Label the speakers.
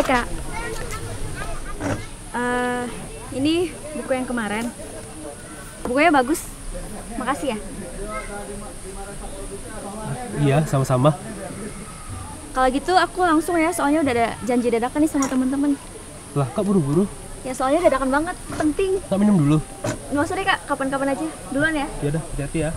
Speaker 1: Hai Kak, ini buku yang kemarin. Bukunya bagus, makasih ya.
Speaker 2: Iya, sama-sama.
Speaker 1: Kalau gitu aku langsung ya, soalnya udah ada janji dadakan nih sama teman-teman.
Speaker 2: Lah, Kak buru-buru?
Speaker 1: Ya soalnya dadakan banget, penting.
Speaker 2: Kak minum dulu.
Speaker 1: Nggak usah deh Kak, kapan-kapan aja. Duluan ya.
Speaker 2: Ya udah, hati-hati ya.